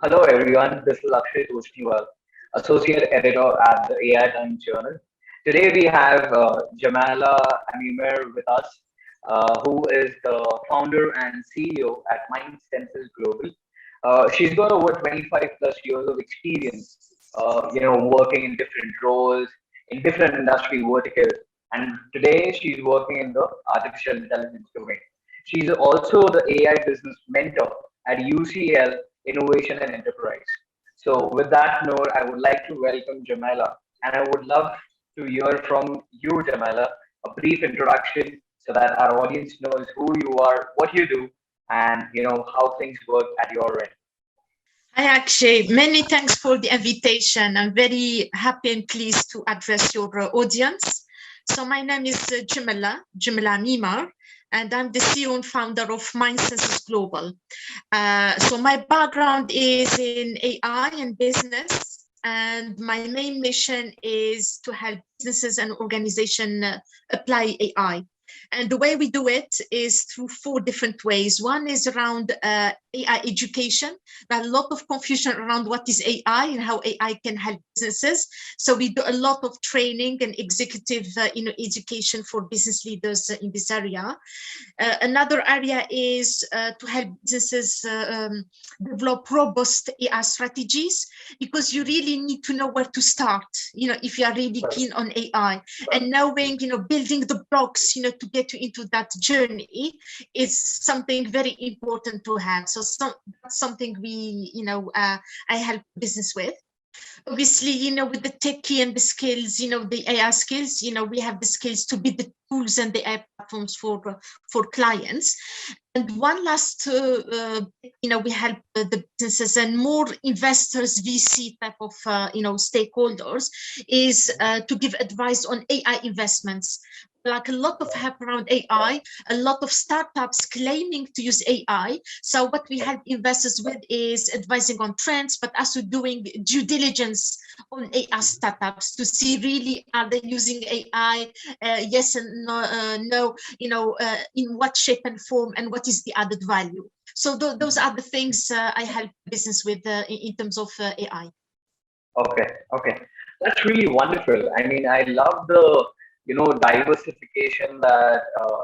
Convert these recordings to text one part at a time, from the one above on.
Hello everyone, this is Akshay Toshniwal, Associate Editor at the AI Times Journal. Today we have Djamila Amimer with us, who is the founder and CEO at Mind Stencil Global. She's got over 25 plus years of experience, working in different roles, in different industry verticals. And today she's working in the artificial intelligence domain. She's also the AI business mentor at UCL Innovation and Enterprise. So, with that note, I would like to welcome Jamila, and I would love to hear from you, Jamila, a brief introduction so that our audience knows who you are, what you do, and how things work at your end. Hi, Akshay. Many thanks for the invitation. I'm very happy and pleased to address your audience. So my name is Djamila Amimer, and I'm the CEO and founder of Mathematicians Global. So my background is in AI and business, and my main mission is to help businesses and organizations apply AI. And the way we do it is through 4 different ways. One is around AI education. There are a lot of confusion around what is AI and how AI can help businesses. So we do a lot of training and executive education for business leaders in this area. Another area is to help businesses develop robust AI strategies, because you really need to know where to start, if you are really keen on AI, and knowing, building the blocks, to get you into that journey is something very important to have. So that's something we, I help business with. Obviously, with the techie and the skills, the AI skills, we have the skills to build the tools and the AI platforms for clients. And one last, we help the businesses and more investors, VC type of, stakeholders, is to give advice on AI investments. Like a lot of hype around AI, a lot of startups claiming to use AI. So what we help investors with is advising on trends, but also doing due diligence on AI startups to see really are they using AI, yes and no, in what shape and form, and what is the added value. So those are the things I help business with in terms of AI. Okay, that's really wonderful. I mean, I love the diversification that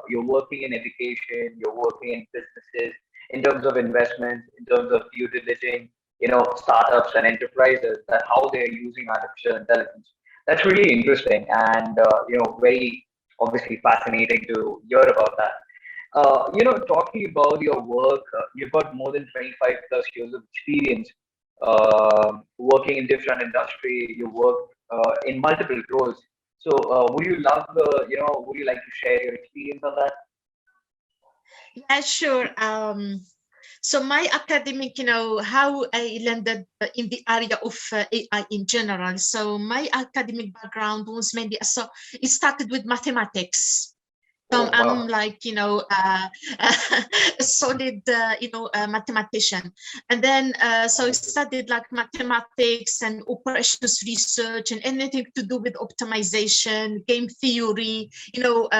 you're working in education, you're working in businesses, in terms of investments, in terms of due diligence, startups and enterprises, that how they're using artificial intelligence. That's really interesting and very obviously fascinating to hear about that. Talking about your work, you've got more than 25 plus years of experience working in different industry. You work in multiple roles. So, would you like to share your experience on that? Yeah, sure. So my academic, how I landed in the area of AI in general. So my academic background was mainly, so it started with mathematics. So Oh, I'm wow. like, a solid, mathematician. And then, so I studied like mathematics and operations research and anything to do with optimization, game theory,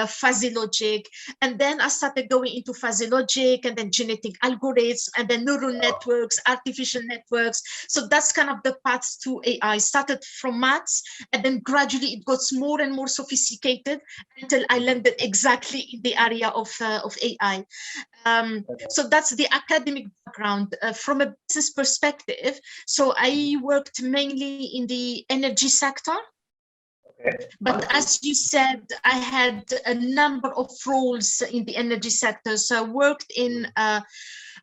fuzzy logic. And then I started going into fuzzy logic and then genetic algorithms and then neural networks, artificial networks. So that's kind of the path to AI. Started from maths, and then gradually it got more and more sophisticated until I landed exactly in the area of AI. So that's the academic background. From a business perspective, so I worked mainly in the energy sector. Okay. But as you said, I had a number of roles in the energy sector. So I worked in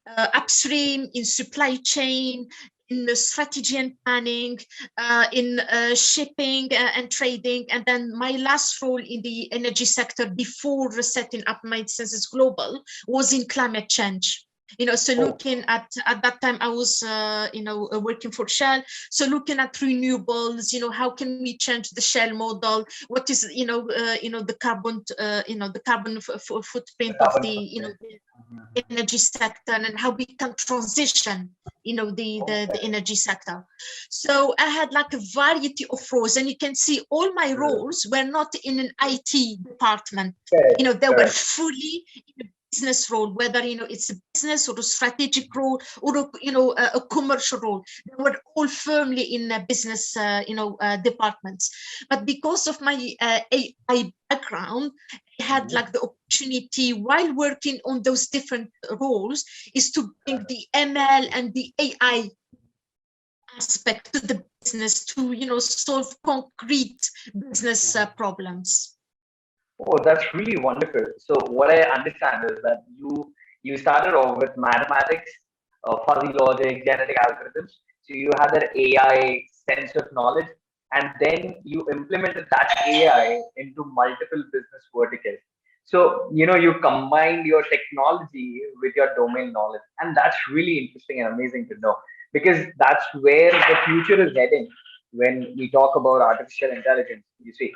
upstream, in supply chain, in the strategy and planning, in shipping and trading. And then my last role in the energy sector before setting up Mathematicians Global was in climate change. So looking at that time, I was, working for Shell. So looking at renewables, how can we change the Shell model? What is, the carbon, the carbon footprint of the, the energy sector, and how we can transition, the energy sector. So I had like a variety of roles, and you can see all my roles were not in an IT department. They were fully in a business role, whether it's a business or a strategic role or a commercial role. They were all firmly in business departments. But because of my AI background, I had like the opportunity while working on those different roles is to bring the ML and the AI aspect to the business to solve concrete business problems. Oh, that's really wonderful. So what I understand is that you started off with mathematics, fuzzy logic, genetic algorithms. So you had that AI sense of knowledge, and then you implemented that AI into multiple business verticals. So you combined your technology with your domain knowledge, and that's really interesting and amazing to know, because that's where the future is heading when we talk about artificial intelligence. You see,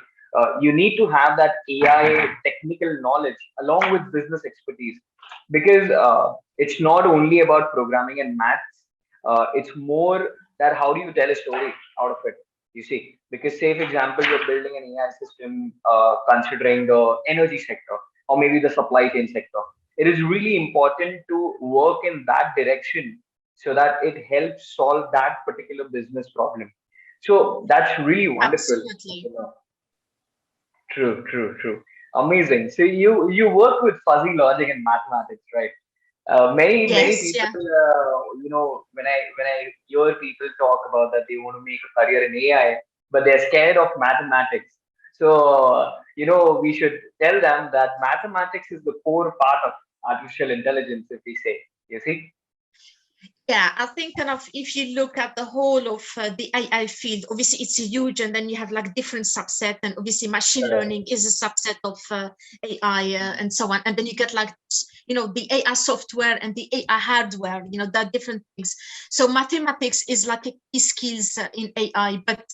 you need to have that AI technical knowledge along with business expertise, because it's not only about programming and maths. It's more that how do you tell a story out of it. You see, because say for example you're building an AI system considering the energy sector or maybe the supply chain sector. It is really important to work in that direction so that it helps solve that particular business problem. So that's really wonderful. Absolutely. True, true, true. Amazing. So you work with fuzzy logic and mathematics, right? Many Yes, people, yeah. when I hear people talk about that they want to make a career in AI, but they're scared of mathematics. So we should tell them that mathematics is the core part of artificial intelligence, if we say. You see? Yeah, I think kind of if you look at the whole of the AI field, obviously it's huge, and then you have like different subset, and obviously machine Correct. learning is a subset of AI and so on. And then you get like the AI software and the AI hardware. There are different things. So mathematics is like a key skills in AI, but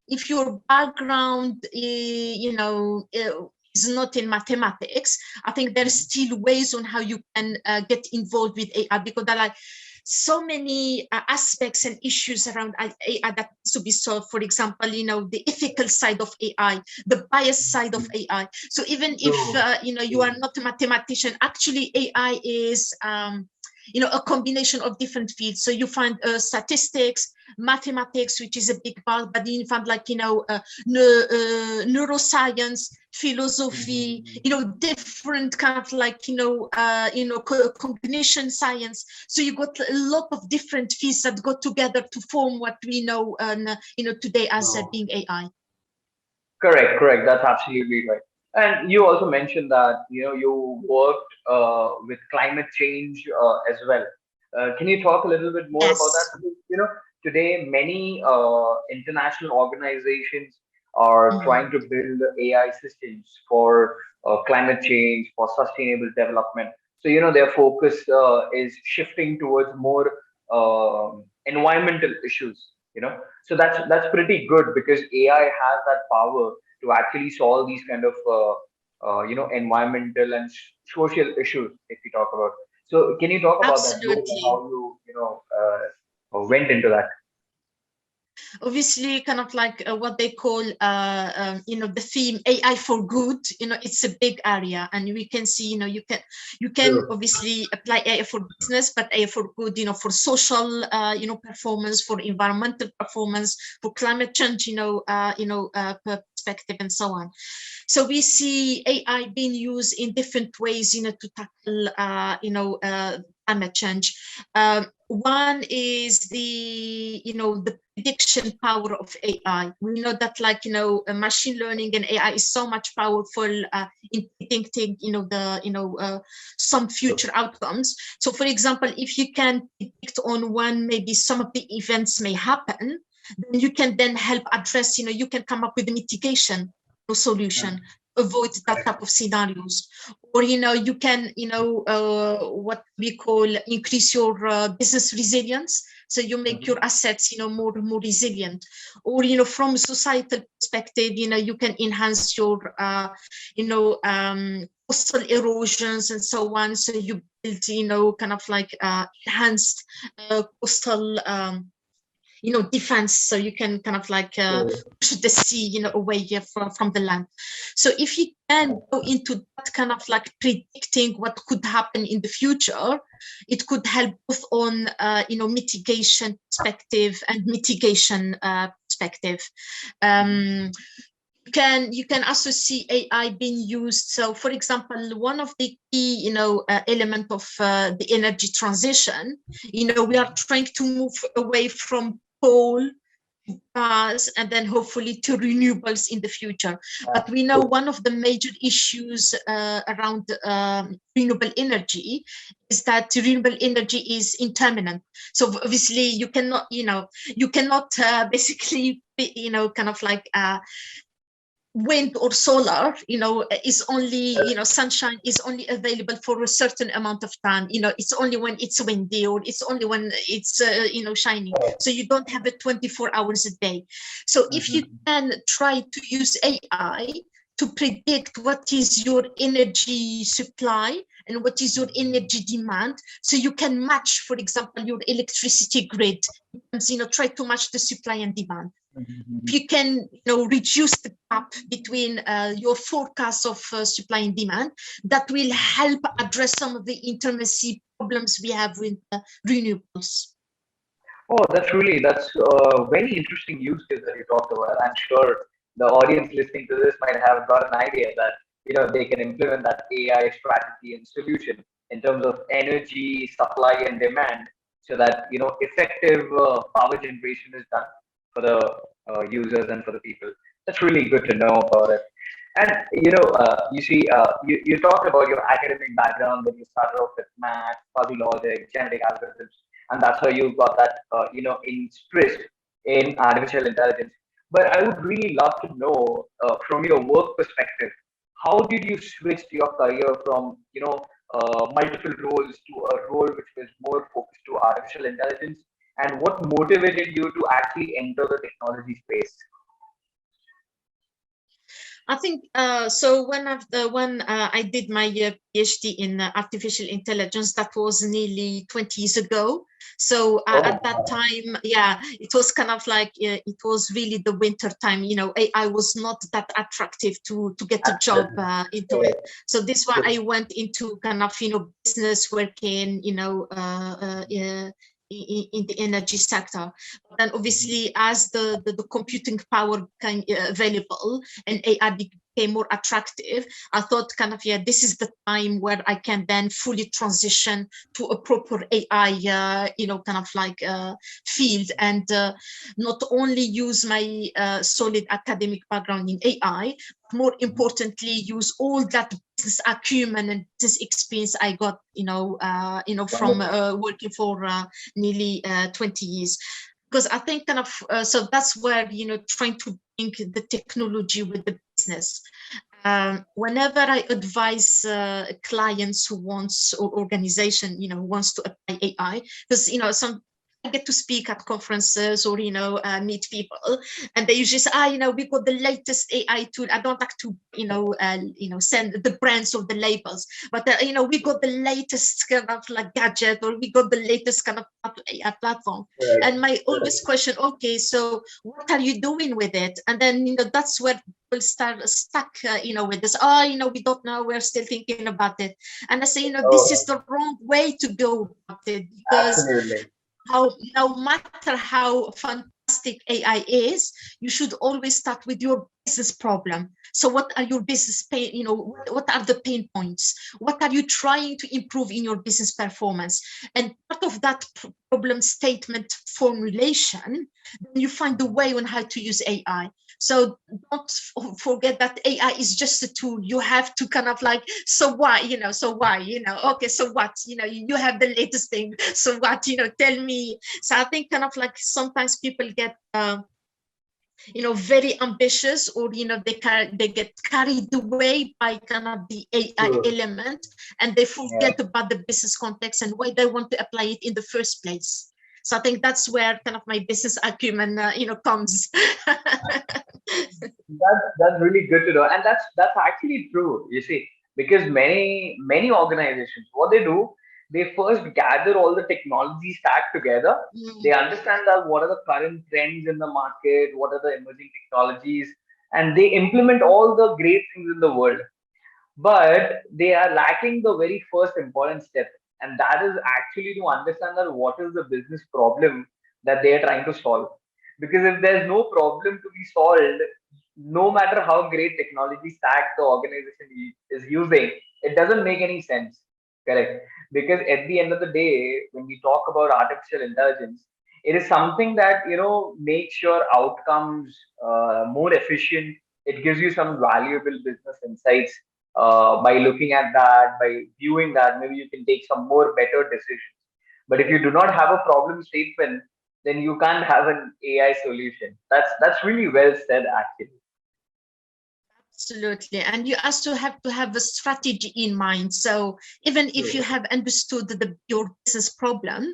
if your background, is not in mathematics, I think there's still ways on how you can get involved with AI, because there are so many aspects and issues around AI that needs to be solved. For example, the ethical side of AI, the bias side of AI. So even if True. you are not a mathematician, actually AI is a combination of different fields. So you find statistics, mathematics, which is a big part, but then you find like neuroscience, philosophy, different kind of like cognition science. So you got a lot of different fields that got together to form what we know today as True. being AI. Correct, correct. That's absolutely right. And you also mentioned that you worked with climate change as well. Can you talk a little bit more about that? Yes. Because, today many international organizations are Mhm. trying to build AI systems for climate change, for sustainable development. So their focus is shifting towards more environmental issues. So that's pretty good, because AI has that power to actually solve these kind of environmental and social issues, if we talk about. So can you talk about that role and how Absolutely. went into that? Obviously kind of like what they call the theme AI for good. It's a big area, and we can see you can True. obviously apply AI for business, but AI for good, for social performance, for environmental performance, for climate change, perspective, and so on. So we see AI being used in different ways, to tackle climate change. One is the prediction power of AI. We know that machine learning and AI is so much powerful in predicting some future outcomes. So for example, if you can predict on when maybe some of the events may happen, then you can then help address, you can come up with a mitigation solution, avoid that type of scenarios. Or you can what we call increase your business resilience, so you make your assets more resilient. Or from a societal perspective, you can enhance your coastal erosions and so on, so you build kind of like enhanced coastal defense, so you can kind of like push the sea, away from the land. So if you can go into that kind of like predicting what could happen in the future, it could help both on mitigation perspective and mitigation perspective. You can also see AI being used. So, for example, one of the key, element of the energy transition, we are trying to move away from coal, gas, and then hopefully to renewables in the future. But we know one of the major issues around renewable energy is that renewable energy is intermittent. So obviously you cannot, basically, kind of like wind or solar, is only, sunshine is only available for a certain amount of time. It's only when it's windy, or it's only when it's, shining. So you don't have it 24 hours a day. So if you can try to use AI to predict what is your energy supply and what is your energy demand, so you can match, for example, your electricity grid, try to match the supply and demand. If you can, reduce the gap between your forecast of supply and demand, that will help address some of the intermittency problems we have with renewables. Oh, that's very interesting use case that you talked about. I'm sure the audience listening to this might have got an idea that they can implement that AI strategy and solution in terms of energy supply and demand, so that effective power generation is done for the users and for the people. That's really good to know about it. And you see, you talked about your academic background when you started off with math, fuzzy logic, genetic algorithms, and that's how you got that interest in artificial intelligence. But I would really love to know, from your work perspective, how did you switch your career from multiple roles to a role which was more focused to artificial intelligence, and what motivated you to actually enter the technology space? I think so. When I did my PhD in artificial intelligence, that was nearly 20 years ago. So at that time, it was kind of like it was really the winter time. AI was not that attractive to get a job into it. So this why I went into kind of business, working in the energy sector. But then obviously, as the computing power became available and AI became more attractive, I thought kind of, this is the time where I can then fully transition to a proper AI, kind of like field, and not only use my solid academic background in AI, but more importantly, use all that business acumen and business experience I got, from working for nearly 20 years. Because I think kind of, so that's where, trying to link the technology with the business. Whenever I advise clients who wants, or organization, wants to apply AI, because, some I get to speak at conferences or, meet people, and they usually say, we got the latest AI tool. I don't like to, send the brands or the labels, but, we got the latest kind of like gadget, or we got the latest kind of AI platform. Right. And my always question, okay, so what are you doing with it? And then, that's where people start stuck, with this, we don't know, we're still thinking about it. And I say, this is the wrong way to go about it, because absolutely. No matter how fantastic AI is, you should always start with your business problem. So what are your business pain, what are the pain points? What are you trying to improve in your business performance? And part of that problem statement formulation, then you find the way on how to use AI. So don't forget that AI is just a tool. You have to kind of like, so why, okay, so what, you have the latest thing. So what, tell me. So I think kind of like sometimes people get, very ambitious, or, they get carried away by kind of the AI element, and they forget about the business context and why they want to apply it in the first place. So I think that's where kind of my business acumen, comes. That's really good to know, and that's actually true. You see, because many organizations, what they do, they first gather all the technology stack together. They understand that what are the current trends in the market, what are the emerging technologies, and they implement all the great things in the world. But they are lacking the very first important step, and that is actually to understand that what is the business problem that they are trying to solve. Because if there's no problem to be solved, no matter how great technology stack the organization is using, it doesn't make any sense. Correct. Because at the end of the day, when we talk about artificial intelligence, it is something that makes your outcomes more efficient. It gives you some valuable business insights. By looking at that, by viewing that, maybe you can take some more better decisions. But if you do not have a problem statement, then you can't have an AI solution. That's really well said, actually. Absolutely. And you also have to have a strategy in mind. So even if you True. have understood your business problem,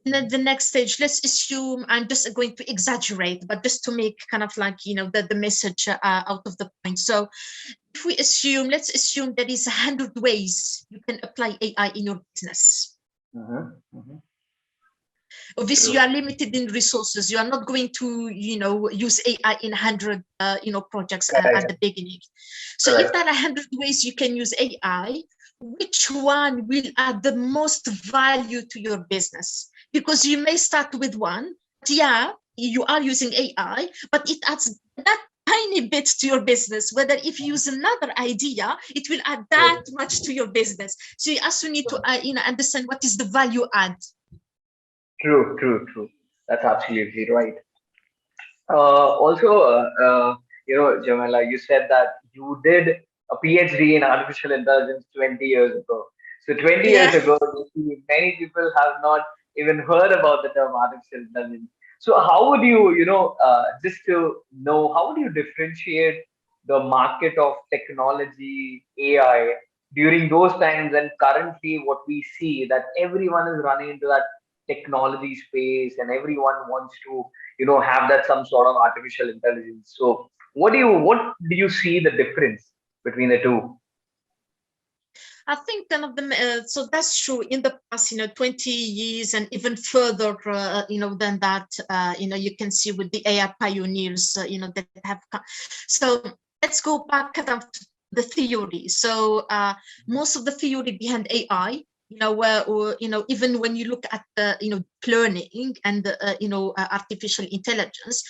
then the next stage, let's assume, I'm just going to exaggerate, but just to make kind of like, the message out of the point. So if we assume, let's assume there is 100 ways you can apply AI in your business. Obviously, you True. are limited in resources. You are not going to, use AI in 100, projects at Correct. the beginning. So if Correct. there are 100 ways you can use AI, which one will add the most value to your business? Because you may start with one, yeah, you are using AI, but it adds that tiny bit to your business. Whether if you use another idea, it will add that True. much to your business. So you also need to, understand what is the value add. True. True. True. That's absolutely right. Also, Jamila, you said that you did a PhD in artificial intelligence 20 years ago. So 20 Yeah. years ago, many people have not even heard about the term artificial intelligence. So how would you, just to know, how would you differentiate the market of technology, AI, during those times and currently what we see that everyone is running into that technology space and everyone wants to have that some sort of artificial intelligence. So what do you see the difference between the two? I think kind of so that's true in the past, 20 years and even further, than that, you can see with the AI pioneers, that have come. So let's go back kind of to the theory. So most of the theory behind AI, where, or, even when you look at the, learning and, artificial intelligence,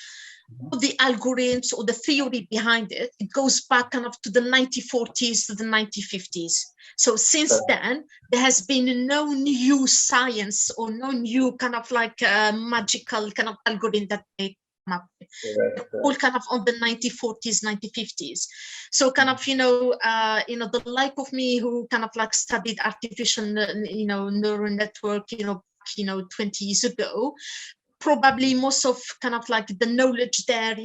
the algorithms or the theory behind it, it goes back kind of to the 1940s to the 1950s. So since Correct. then, there has been no new science or no new kind of like magical kind of algorithm that they come up with. Correct. All Correct. kind of on the 1940s, 1950s. So kind of, the like of me who kind of like studied artificial, neural network, 20 years ago, probably most of kind of like the knowledge there,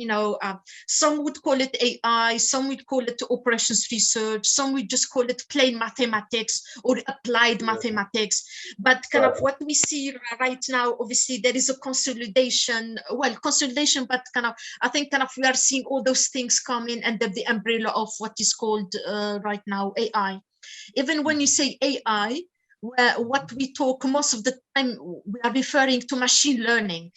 some would call it AI, some would call it operations research, some would just call it plain mathematics or applied mathematics. But kind of Correct. what we see right now, obviously there is a consolidation, but kind of, I think kind of we are seeing all those things coming under the umbrella of what is called right now AI. Even when you say AI, where what we talk most of the time, we are referring to machine learning.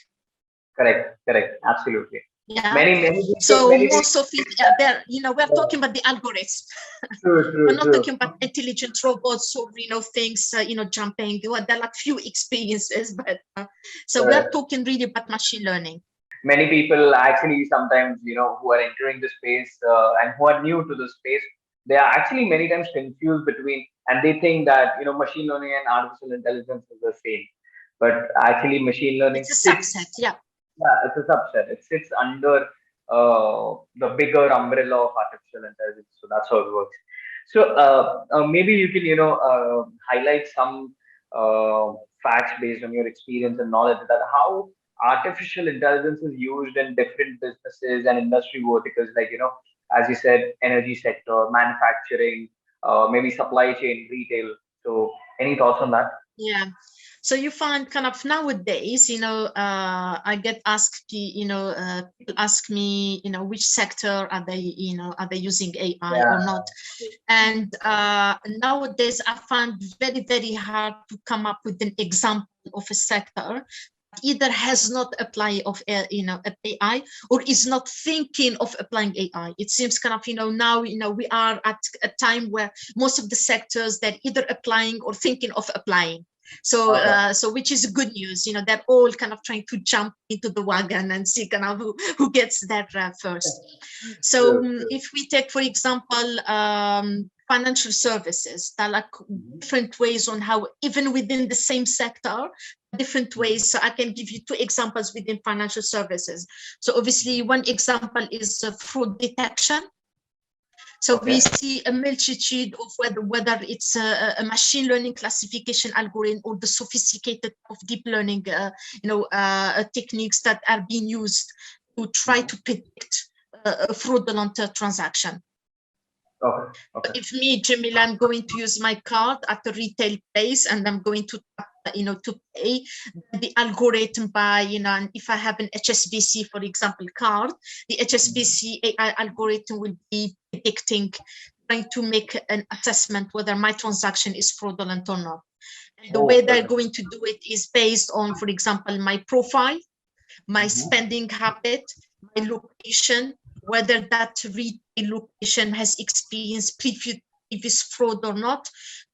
Correct. Correct. Absolutely. Yeah. Many people, So many people. most of it, there, we're Yeah. talking about the algorithms. True. We're True. not True. talking about intelligent robots or, things, jumping. Well, there are like few experiences, but so we're Correct. talking really about machine learning. Many people actually sometimes who are entering the space and who are new to the space, they are actually many times confused between, and they think that machine learning and artificial intelligence is the same, but actually machine learning It's a sits. subset. Yeah. Yeah, it's a subset. It sits under the bigger umbrella of artificial intelligence. So that's how it works. So maybe you can, highlight some facts based on your experience and knowledge that how artificial intelligence is used in different businesses and industry verticals, like, as you said, energy sector, manufacturing, maybe supply chain, retail. So any thoughts on that? Yeah. So you find kind of nowadays, I get asked, people ask me, which sector are they, are they using AI or not? And nowadays I find very, very hard to come up with an example of a sector either has not applied of AI or is not thinking of applying AI. It seems kind of now we are at a time where most of the sectors that either applying or thinking of applying. So so which is good news, they're all kind of trying to jump into the wagon and see kind of who gets there first. So if we take, for example, financial services, there are like different ways on how, even within the same sector, different ways. So I can give you two examples within financial services. So obviously one example is fraud detection. So we see a multitude of whether it's a machine learning classification algorithm or the sophisticated of deep learning, techniques that are being used to try to predict a fraudulent transaction. If me, Jamila, I'm going to use my card at a retail place and I'm going to to pay, the algorithm by, and if I have an HSBC, for example, card, the HSBC AI algorithm will be predicting, trying to make an assessment whether my transaction is fraudulent or not. And the way they're going to do it is based on, for example, my profile, my spending habit, my location, whether that retail location has experienced previous fraud or not,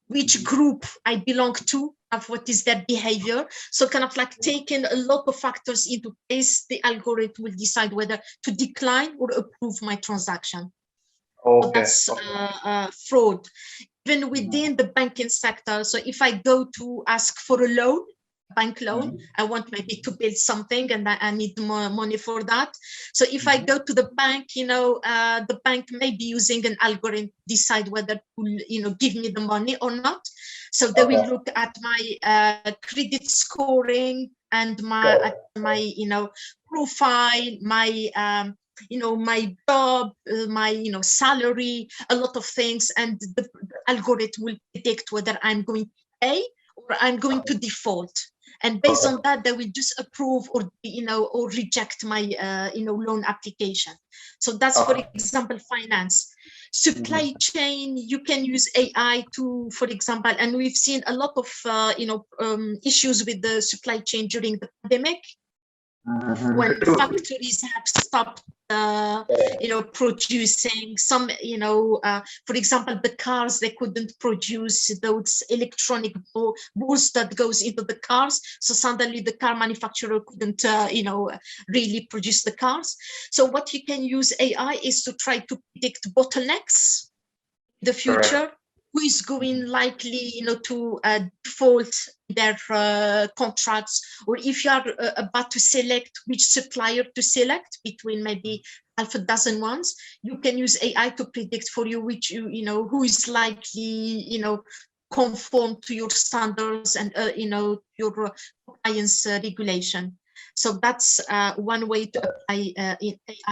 which group I belong to, of what is their behavior. So kind of like taking a lot of factors into place, the algorithm will decide whether to decline or approve my transaction. So that's fraud. Even within the banking sector, so if I go to ask for a loan, bank loan, I want maybe to build something and I need more money for that. So if I go to the bank, the bank may be using an algorithm to decide whether to, give me the money or not. So they will look at my credit scoring and my profile, my my job, my salary, a lot of things, and the algorithm will predict whether I'm going to pay or I'm going to default. And based on that, they will just approve or or reject my loan application. So that's, for example, finance. Supply chain, you can use AI to, for example, and we've seen a lot of issues with the supply chain during the pandemic. When factories have stopped producing some, for example, the cars, they couldn't produce those electronic boards that goes into the cars. So suddenly the car manufacturer couldn't, really produce the cars. So what you can use AI is to try to predict bottlenecks in the future. Who is going likely, to default their contracts, or if you are about to select which supplier to select between maybe half a dozen ones, you can use AI to predict for you which who is likely, conform to your standards and your compliance regulation. So that's one way to apply AI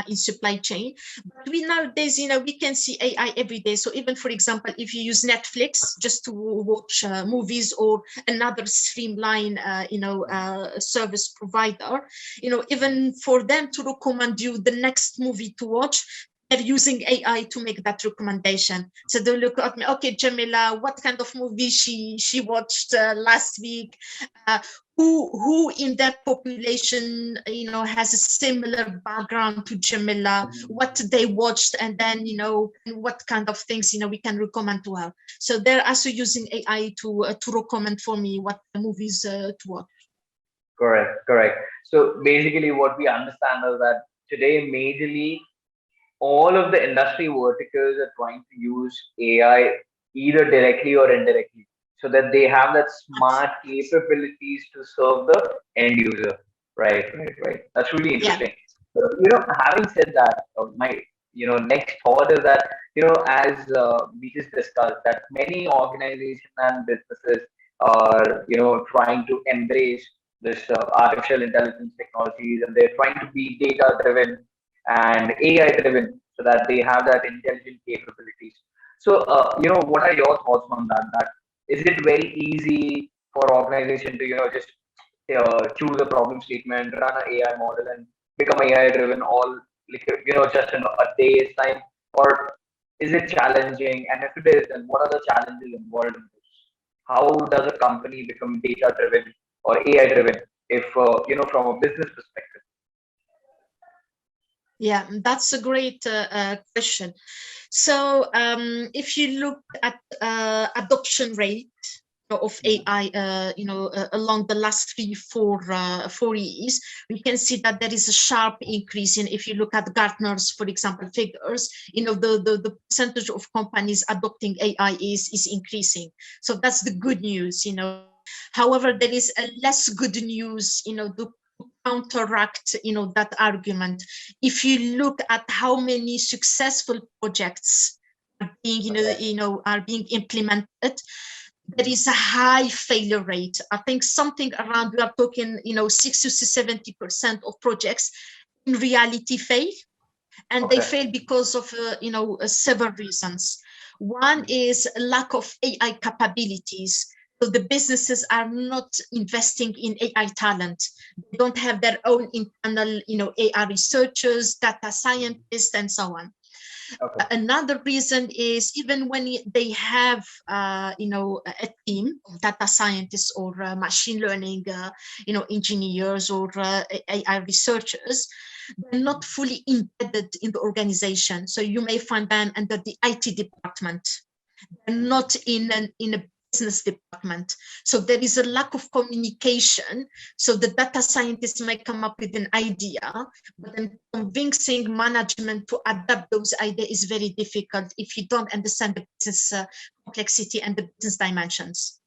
in supply chain. But we nowadays, we can see AI every day. So even, for example, if you use Netflix just to watch movies or another streamline, service provider, even for them to recommend you the next movie to watch, they're using AI to make that recommendation. So they look at me, okay, Jamila, what kind of movie she watched last week? Who in that population, has a similar background to Jamila, what they watched, and then, what kind of things, we can recommend to her. So they're also using AI to recommend for me what movies to watch. Correct. So basically what we understand is that today, majorly, all of the industry verticals are trying to use AI either directly or indirectly, so that they have that smart capabilities to serve the end user. Right. That's really interesting. Having said that, my next thought is that as we just discussed, that many organizations and businesses are trying to embrace this artificial intelligence technologies, and they're trying to be data driven and AI driven, so that they have that intelligent capabilities. So, what are your thoughts on that? That is it very easy for organization to just choose a problem statement, run an AI model, and become AI driven all like just in a day's time? Or is it challenging? And if it is, then what are the challenges involved in this? How does a company become data driven or AI driven if from a business perspective? Yeah, that's a great question. So if you look at adoption rate of AI, along the last 4 years, we can see that there is a sharp increase in, if you look at Gartner's, for example, figures, the percentage of companies adopting AI is increasing. So that's the good news, However, there is a less good news, to counteract, that argument. If you look at how many successful projects are being, are being implemented, there is a high failure rate. I think something around, we are talking, 60 to 70% of projects in reality fail, and they fail because of, several reasons. One is lack of AI capabilities. So the businesses are not investing in AI talent. They don't have their own internal, AI researchers, data scientists, and so on. Another reason is even when they have, a team of data scientists or machine learning, engineers or AI researchers, they're not fully embedded in the organization. So you may find them under the IT department. They're not in a business department. So there is a lack of communication. So the data scientists may come up with an idea, but then convincing management to adapt those ideas is very difficult if you don't understand the business complexity and the business dimensions.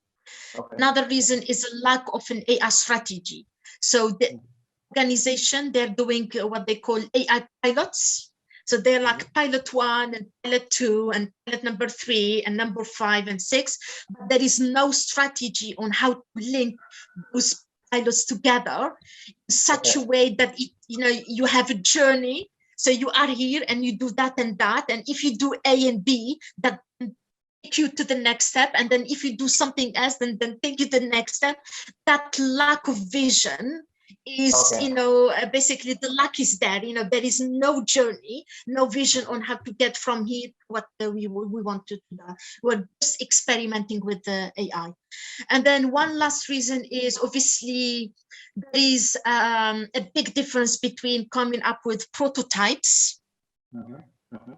Another reason is a lack of an AI strategy. So the organization, they're doing what they call AI pilots. So they're like pilot 1 and pilot 2 and pilot number 3 and number 5 and 6, but there is no strategy on how to link those pilots together in such a way that you have a journey. So you are here and you do that, and if you do A and B, that take you to the next step, and then if you do something else, then take you to the next step. That lack of vision is, basically the lack is there. There is no journey, no vision on how to get from here to what we want to do. We're just experimenting with the AI. And then one last reason is obviously there is a big difference between coming up with prototypes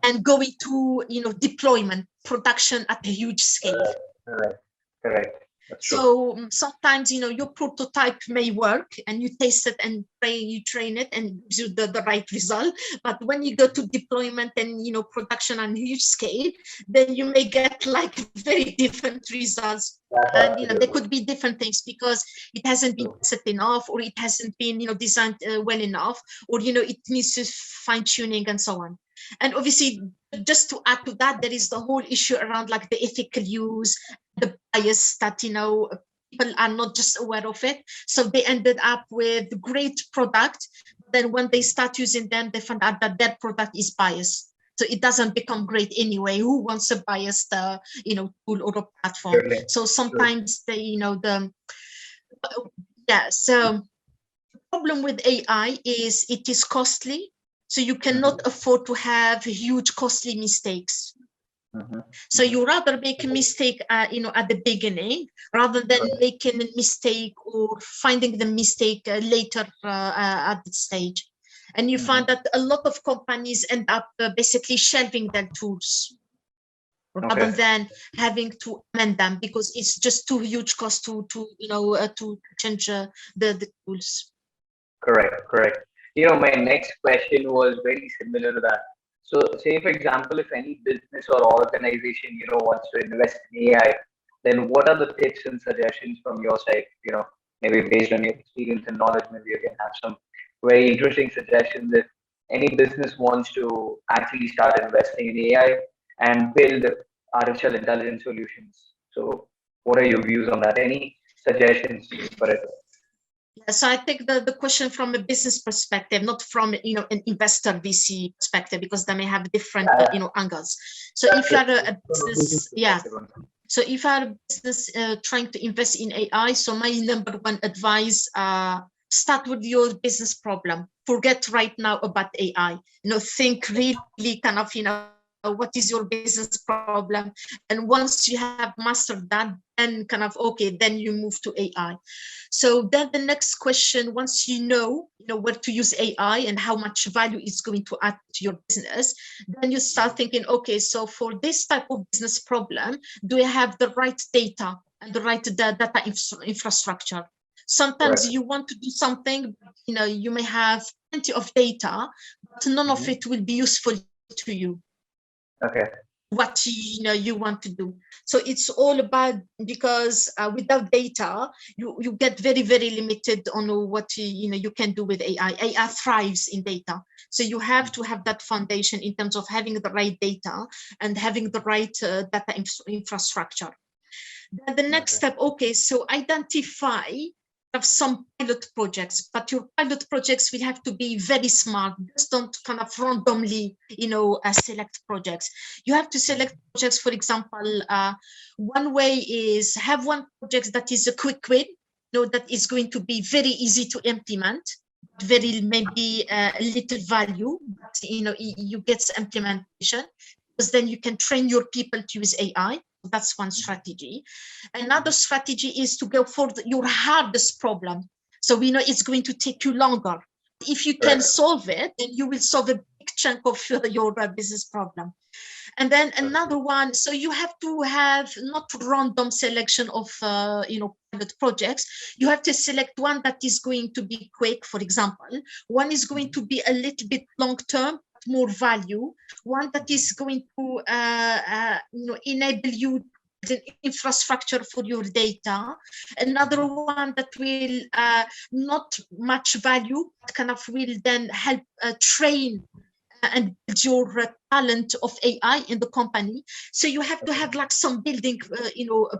and going to deployment, production at a huge scale. Correct. So sometimes, your prototype may work and you taste it and you train it and gives you the right result. But when you go to deployment and, production on a huge scale, then you may get like very different results. And, there could be different things because it hasn't been set enough, or it hasn't been, designed well enough, or, it needs to fine tuning and so on. And obviously, just to add to that, there is the whole issue around like the ethical use, the bias that, people are not just aware of it. So they ended up with great product. Then when they start using them, they find out that their product is biased. So it doesn't become great anyway. Who wants a biased, tool or a platform? So sometimes they, So the problem with AI is it is costly. So you cannot afford to have huge costly mistakes. So you rather make a mistake, at the beginning, rather than making a mistake or finding the mistake later at the stage. And you find that a lot of companies end up basically shelving their tools rather than having to amend them because it's just too huge cost to change the tools. Correct. My next question was very similar to that. So, say for example, if any business or organization wants to invest in AI, then what are the tips and suggestions from your side? Maybe based on your experience and knowledge, maybe you can have some very interesting suggestions if any business wants to actually start investing in AI and build artificial intelligence solutions. So, what are your views on that? Any suggestions for it? So I take the question from a business perspective, not from an investor VC perspective, because they may have different angles. So if you are a business, So if our business trying to invest in AI, so my number one advice, start with your business problem. Forget right now about AI. Think really kind of, what is your business problem? And once you have mastered that, then kind of, okay, then you move to AI. So then the next question, once you know where to use AI and how much value it's going to add to your business, then you start thinking, okay, so for this type of business problem, do I have the right data and the right data infrastructure? Right. Sometimes you want to do something, you may have plenty of data, but none of it will be useful to you. Okay. What you want to do. So it's all about, because without data, you get very, very limited on what you can do with AI. AI thrives in data. So you have to have that foundation in terms of having the right data and having the right data infrastructure. Then the next Okay. step, okay, so identify have some pilot projects, but your pilot projects will have to be very smart. Just don't kind of randomly, select projects. You have to select projects. For example, one way is have one project that is a quick win, that is going to be very easy to implement, very maybe a little value, but you get implementation, because then you can train your people to use AI. That's one strategy. Another strategy is to go for your hardest problem. So we know it's going to take you longer. If you can Right. solve it, then you will solve a big chunk of your business problem. And then another one, so you have to have not random selection of pilot projects. You have to select one that is going to be quick, for example. One is going to be a little bit long term, more value. One that is going to enable you the infrastructure for your data. Another one that will not much value, but kind of will then help train and build your talent of AI in the company. So you have to have like some building,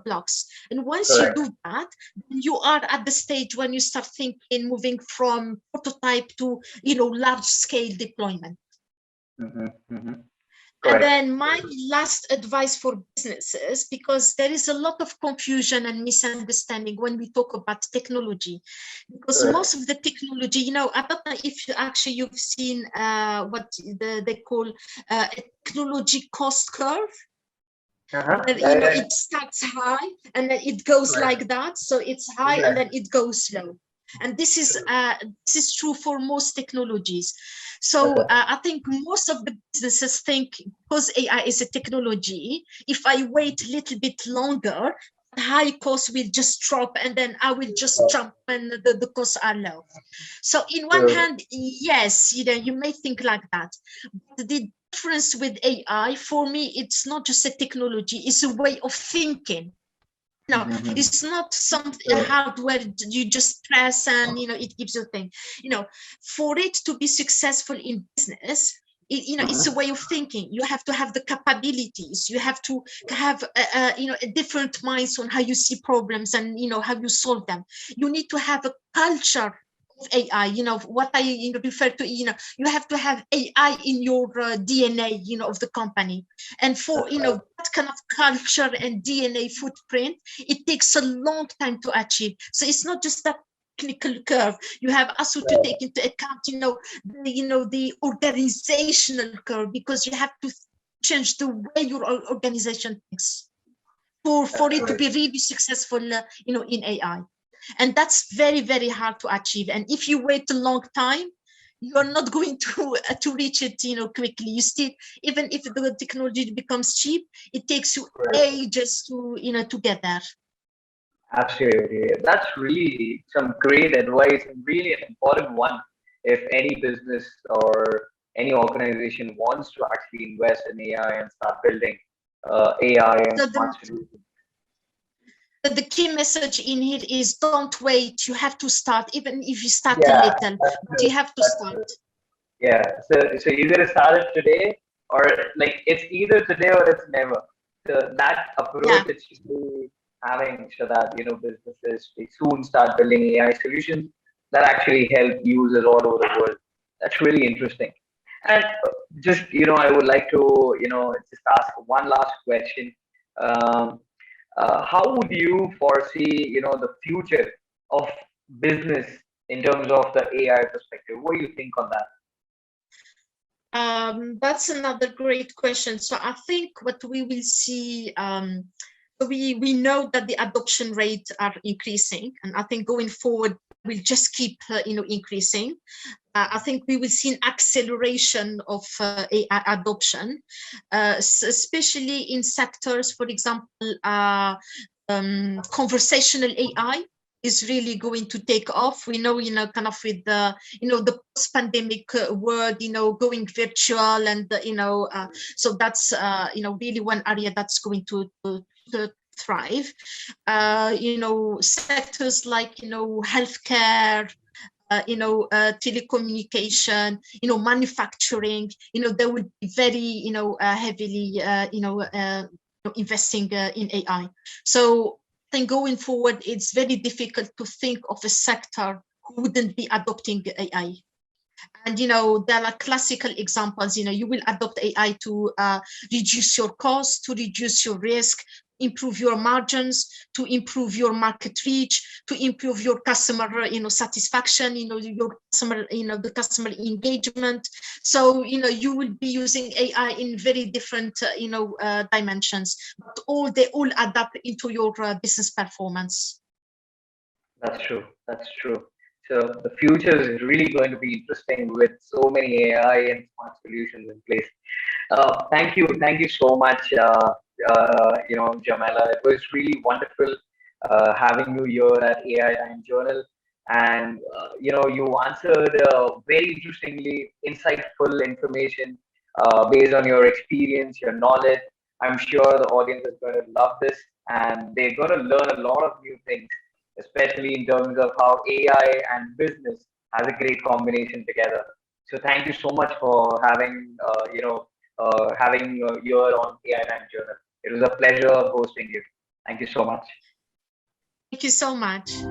blocks. And once you Correct. do that, then you are at the stage when you start thinking, moving from prototype to, large scale deployment. And Correct. then my last advice for businesses, because there is a lot of confusion and misunderstanding when we talk about technology, because Correct. most of the technology, I don't know if you've seen what they call a technology cost curve. And, Yeah, yeah, it starts high and then it goes correct. like that. So it's high and then Exactly. it goes low. And this is true for most technologies. So Okay. I think most of the businesses think, because AI is a technology, if I wait a little bit longer, high cost will just drop and then I will just jump when the costs are low. So in one So, hand, yes, you may think like that. But the difference with AI, for me, it's not just a technology, it's a way of thinking. No, it's not some hardware you just press and it gives you a thing. For it to be successful in business, it's a way of thinking. You have to have the capabilities. You have to have a different minds on how you see problems and how you solve them. You need to have a culture of AI. What I refer to. You have to have AI in your DNA. Of the company, and for that's right. that kind of culture and DNA footprint, it takes a long time to achieve. So it's not just that technical curve. You have also to Right. take into account, the organizational curve, because you have to change the way your organization thinks for That's it to correct. be really successful, in AI. And that's very, very hard to achieve. And if you wait a long time, you're not going to reach it, quickly. You still, even if the technology becomes cheap, it takes you Correct. ages to get there. Absolutely. That's really some great advice and really an important one if any business or any organization wants to actually invest in AI and start building AI and So smart solutions. the key message in here is, don't wait. You have to start, even if you start a Yeah, little, that's but true. you have to That's start. true. Yeah. So you gotta start it today, or like it's either today or it's never. So that Yeah. approach it's really having so that businesses they soon start building AI solutions that actually help users all over the world. That's really interesting. And just I would like to just ask one last question. Um, how would you foresee, the future of business in terms of the AI perspective? What do you think on that? That's another great question. So I think what we will see, we know that the adoption rates are increasing, and I think going forward we'll just keep increasing. I think we will see an acceleration of AI adoption, especially in sectors, for example, conversational AI is really going to take off. We know, kind of with the, the post-pandemic world, going virtual, and so that's really one area that's going to thrive. Sectors like healthcare, telecommunication, manufacturing, they will be very, heavily, investing in AI. So I think going forward, it's very difficult to think of a sector who wouldn't be adopting AI. And, there are classical examples, you will adopt AI to reduce your cost, to reduce your risk, improve your margins, to improve your market reach, to improve your customer, satisfaction, your customer, the customer engagement. So, you will be using AI in very different, dimensions, but they all adapt into your business performance. That's true. That's true. So the future is really going to be interesting with so many AI and smart solutions in place. Thank you so much, Djamila. It was really wonderful having you here at AI Time Journal, and you answered very interestingly insightful information based on your experience, your knowledge. I'm sure the audience is going to love this, and they're going to learn a lot of new things, especially in terms of how AI and business has a great combination together. So thank you so much for having you on AI Time Journal. It was a pleasure hosting you. Thank you so much. Thank you so much.